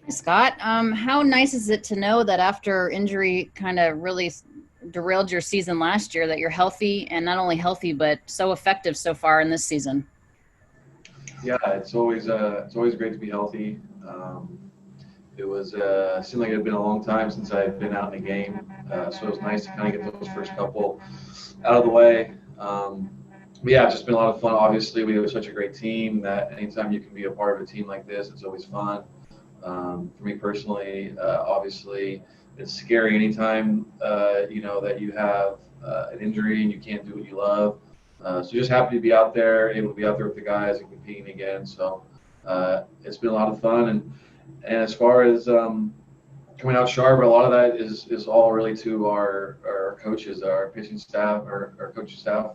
Scott, how nice is it to know that after injury kind of really derailed your season last year, that you're healthy and not only healthy but so effective so far in this season? Yeah, it's always great to be healthy. It was seemed like it had been a long time since I had been out in a game, so it was nice to kind of get those first couple out of the way. But yeah, it's just been a lot of fun. Obviously, we have such a great team that anytime you can be a part of a team like this, it's always fun. For me personally, obviously, it's scary anytime that you have an injury and you can't do what you love. So just happy to be out there, able to be out there with the guys and competing again. So it's been a lot of fun. And as far as coming out sharp, a lot of that is all really to our coaches, our pitching staff, our coaching staff.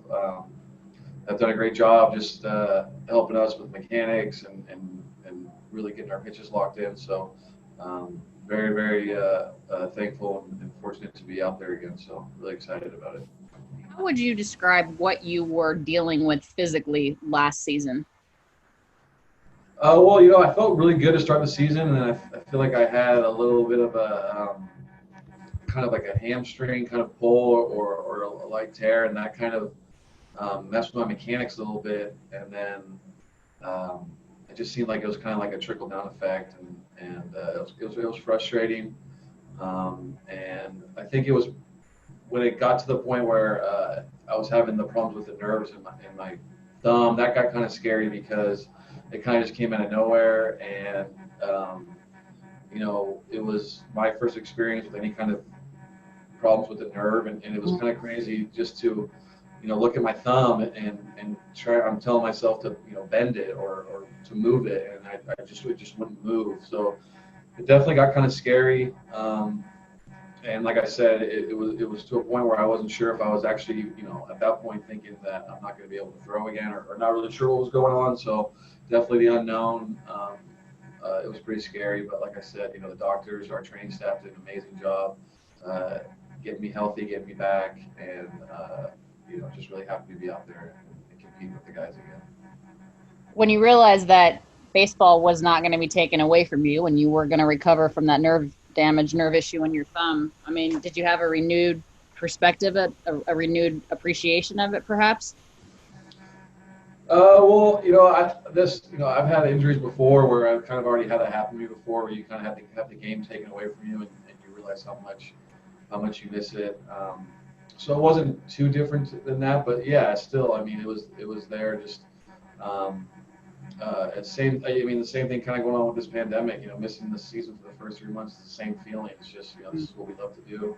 Have done a great job just helping us with mechanics and really getting our pitches locked in. So very, very thankful and fortunate to be out there again. So really excited about it. How would you describe what you were dealing with physically last season? Well, I felt really good to start the season, and then I feel like I had a little bit of a kind of like a hamstring kind of pull or a light tear, and that kind of messed with my mechanics a little bit. And then it just seemed like it was kind of like a trickle down effect, and it was frustrating. And I think it was when it got to the point where I was having the problems with the nerves in my thumb. That got kind of scary because it kind of just came out of nowhere, and it was my first experience with any kind of problems with the nerve, and it was kind of crazy just to look at my thumb and try. I'm telling myself to bend it or to move it, and it just wouldn't move. So it definitely got kind of scary. And like I said, it was to a point where I wasn't sure if I was actually at that point thinking that I'm not going to be able to throw again, or not really sure what was going on. So definitely the unknown. It was pretty scary, but like I said, the doctors, our training staff did an amazing job uh, getting me healthy, getting me back, and just really happy to be out there and compete with the guys again. When you realized that baseball was not going to be taken away from you and you were going to recover from that nerve issue in your thumb, I mean, did you have a renewed perspective, a renewed appreciation of it, perhaps? Well, I've had injuries before where I've kind of already had that happen to me before, where you kind of have the game taken away from you, and you realize how much you miss it. So it wasn't too different than that, but yeah, still, I mean, it was there. Just um, the same thing kind of going on with this pandemic. Missing the season for the first 3 months is the same feeling. It's just this is what we love to do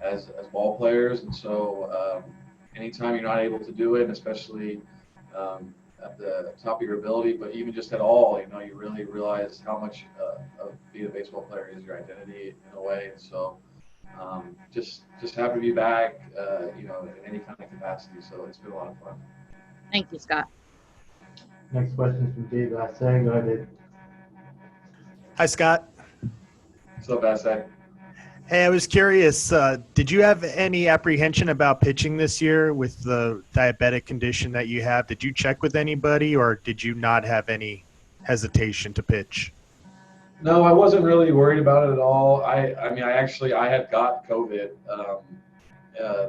as ball players, and so anytime you're not able to do it, and especially at the top of your ability, but even just at all, you really realize how much of being a baseball player is your identity in a way. And so just happy to be back, in any kind of capacity. So it's been a lot of fun. Thank you, Scott. Next question is from Dave Vassang. Go ahead, Dave. Hi, Scott. What's up, Asai? Hey, I was curious, did you have any apprehension about pitching this year with the diabetic condition that you have? Did you check with anybody, or did you not have any hesitation to pitch? No, I wasn't really worried about it at all. I mean, I had got COVID.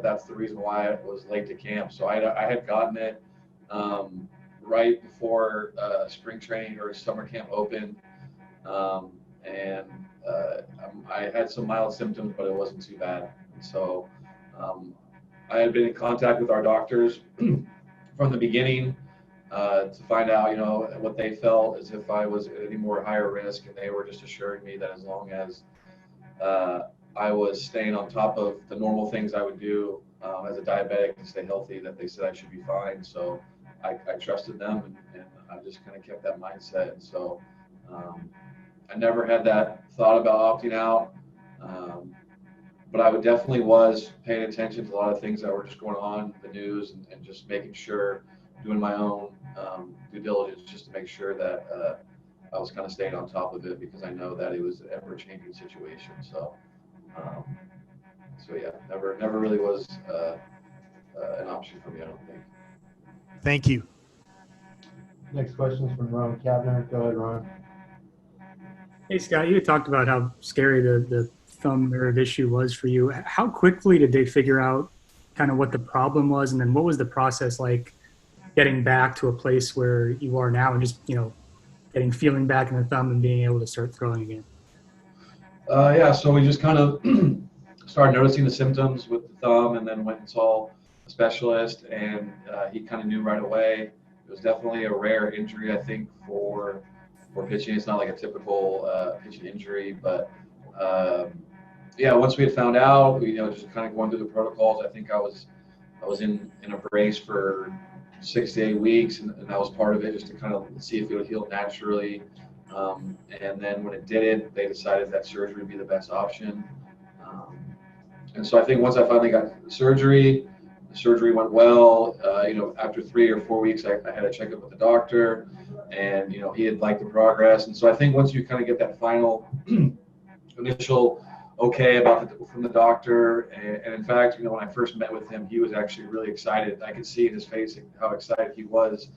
That's the reason why I was late to camp. So I had gotten it right before spring training or summer camp opened, and I had some mild symptoms, but it wasn't too bad. And so um, I had been in contact with our doctors from the beginning to find out, what they felt as if I was at any more higher risk, and they were just assuring me that as long as uh, I was staying on top of the normal things I would do as a diabetic to stay healthy, that they said I should be fine. So I trusted them, and I just kind of kept that mindset. And so um, I never had that thought about opting out. Um, but I would definitely was paying attention to a lot of things that were just going on in the news, and just making sure, doing my own due diligence just to make sure that I was kind of staying on top of it, because I know that it was an ever-changing situation. Um, so yeah, never really was an option for me, I don't think. Thank you. Next question is from Ron Kavner. Go ahead, Ron. Hey Scott, you had talked about how scary the thumb nerve issue was for you. How quickly did they figure out kind of what the problem was, and then what was the process like getting back to a place where you are now, and just getting feeling back in the thumb and being able to start throwing again? Yeah, so we just kind of started noticing the symptoms with the thumb, and then went and saw a specialist, and he kind of knew right away. It was definitely a rare injury, I think, for pitching. It's not like a typical pitching injury, but yeah, once we had found out, we, just kind of going through the protocols. I think I was in a brace for 6 to 8 weeks, and that was part of it, just to kind of see if it would heal naturally. And then when it didn't, they decided that surgery would be the best option. Um, and so I think once I finally got the surgery went well. After 3 or 4 weeks, I had a checkup with the doctor, and he had liked the progress. And so I think once you kind of get that final initial okay from the doctor, and in fact, when I first met with him, he was actually really excited. I could see in his face how excited he was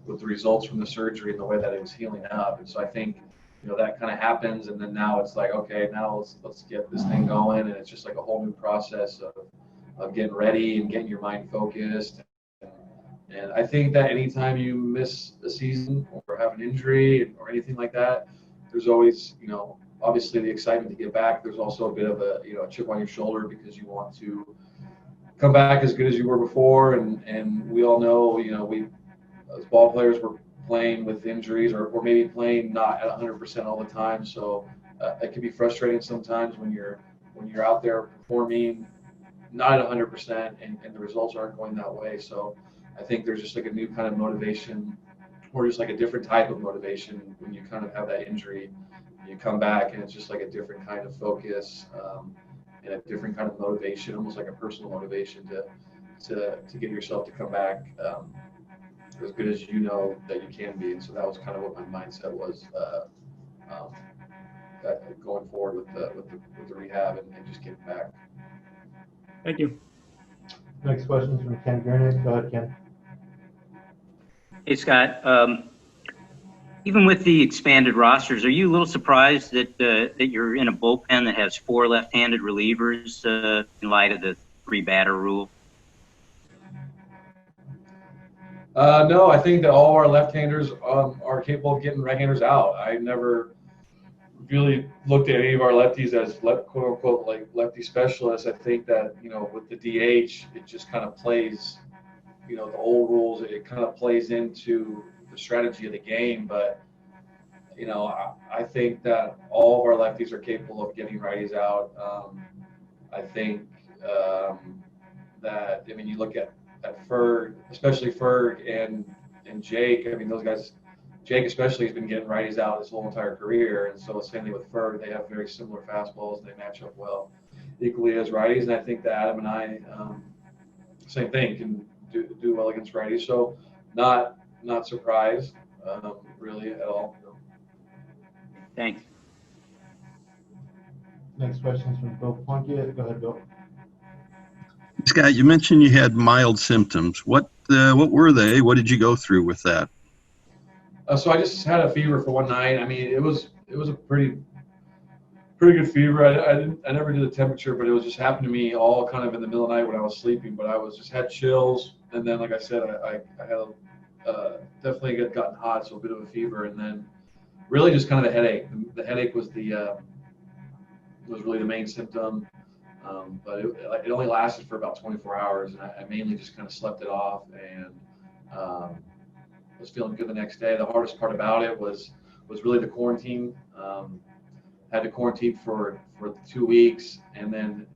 with the results from the surgery and the way that it was healing up. And so I think that kind of happens, and then now it's like, okay, now let's get this thing going, and it's just like a whole new process of getting ready and getting your mind focused. And I think that anytime you miss a season or have an injury or anything like that, there's always, obviously the excitement to get back. There's also a bit of a chip on your shoulder, because you want to come back as good as you were before. And we all know, we as ball players were playing with injuries, or maybe playing not at 100% all the time. So it can be frustrating sometimes when you're out there performing not at 100%, and the results aren't going that way. So I think there's just like a new kind of motivation, or just like a different type of motivation when you kind of have that injury. You come back, and it's just like a different kind of focus, and a different kind of motivation, almost like a personal motivation to get yourself to come back as good as that you can be. And so that was kind of what my mindset was, um, going forward with the rehab, and just getting back. Thank you. Next question is from Ken Gurnett. Go ahead, Ken. Hey, Scott. Even with the expanded rosters, are you a little surprised that you're in a bullpen that has 4 left-handed relievers in light of the 3-batter rule? No, I think that all of our left-handers are capable of getting right-handers out. I never really looked at any of our lefties as quote unquote like lefty specialists. I think that with the DH, it just kind of plays, the old rules. It kind of plays into the strategy of the game. But I think that all of our lefties are capable of getting righties out. I think that you look at Ferg, especially Ferg and Jake. Those guys. Jake especially has been getting righties out his whole entire career, and so same thing with Ferg. They have very similar fastballs. They match up well, equally as righties. And I think that Adam and I, same thing, can do well against righties. So not surprised, really at all. Thanks. Next question is from Bill Plunkett. Go ahead, Bill. Scott, you mentioned you had mild symptoms. What were they? What did you go through with that? So I just had a fever for one night. It was a pretty good fever. I never did the temperature, but it was just happened to me all kind of in the middle of the night when I was sleeping. But I was just had chills, and then like I said, I had definitely gotten hot, so a bit of a fever, and then really just kind of a headache. The headache was was really the main symptom, but it only lasted for about 24 hours, and I mainly just kind of slept it off, and was feeling good the next day. The hardest part about it was really the quarantine. Had to quarantine for 2 weeks, and then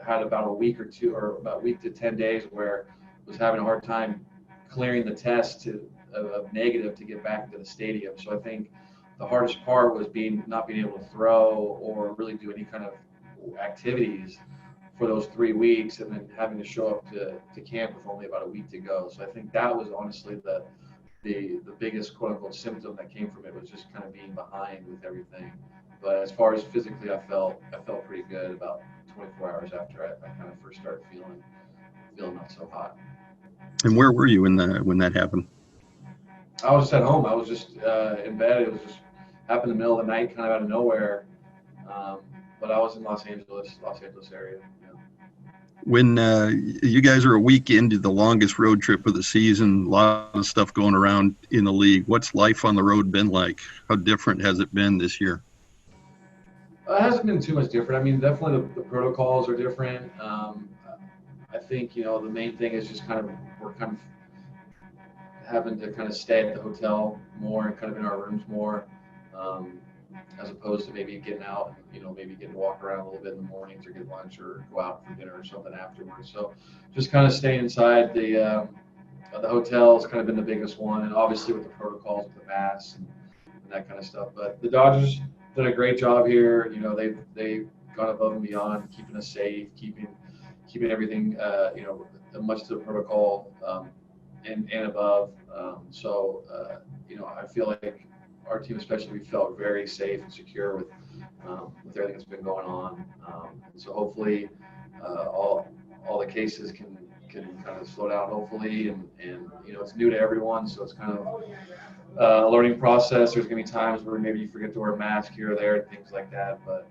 had about a week or two, or about a week to 10 days, where I was having a hard time clearing the test of negative to get back into the stadium. So I think the hardest part was not being able to throw or really do any kind of activities for those 3 weeks, and then having to show up to camp with only about a week to go. So I think that was honestly the biggest quote unquote symptom that came from it, was just kind of being behind with everything. But as far as physically, I felt pretty good about 24 hours after I kind of first started feeling not so hot. And where were you when that happened? I was just at home. I was just in bed. It was just happened in the middle of the night, kind of out of nowhere. But I was in Los Angeles area. Yeah. When you guys are a week into the longest road trip of the season, a lot of stuff going around in the league. What's life on the road been like? How different has it been this year? It hasn't been too much different. I mean, definitely the protocols are different. I think, the main thing is just we're kind of having to kind of stay at the hotel more and kind of in our rooms more, as opposed to maybe getting out, maybe getting to walk around a little bit in the mornings or get lunch or go out for dinner or something afterwards. So just kind of staying inside the hotel has kind of been the biggest one, and obviously with the protocols with the masks and that kind of stuff. But the Dodgers did a great job here. They've gone above and beyond, keeping us safe, keeping everything, much to the protocol, and above. I feel like our team, especially, we felt very safe and secure with everything that's been going on. So hopefully, all the cases can kind of slow down. Hopefully, and it's new to everyone, so it's kind of a learning process. There's gonna be times where maybe you forget to wear a mask here or there and things like that. But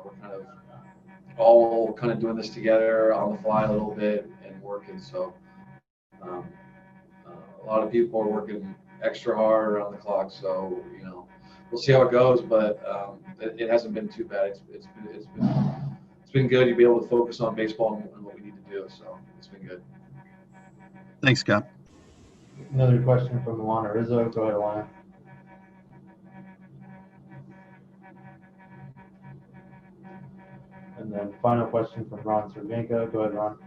we're kind of all kind of doing this together on the fly a little bit and working. So a lot of people are working extra hard around the clock. So we'll see how it goes. But it hasn't been too bad. It's been good to be able to focus on baseball and what we need to do. So it's been good. Thanks, Scott. Another question from Alana Rizzo. Go ahead, Alana. And then final question from Ron Cervenka. Go ahead, Ron.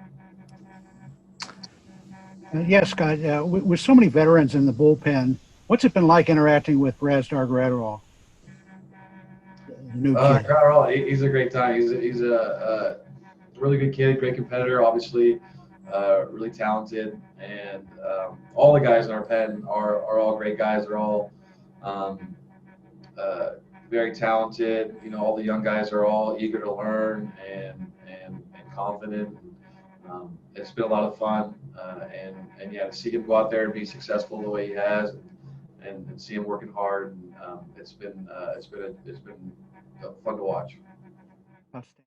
Yes, Scott. With so many veterans in the bullpen, what's it been like interacting with Razdar Gratterall? The new kid. Gratterall, he's a great time. He's a really good kid, great competitor, obviously, really talented, and all the guys in our pen are all great guys. They're all very talented. All the young guys are all eager to learn and confident. It's been a lot of fun, and yeah, to see him go out there and be successful the way he has, and see him working hard. It's been fun to watch. Outstanding.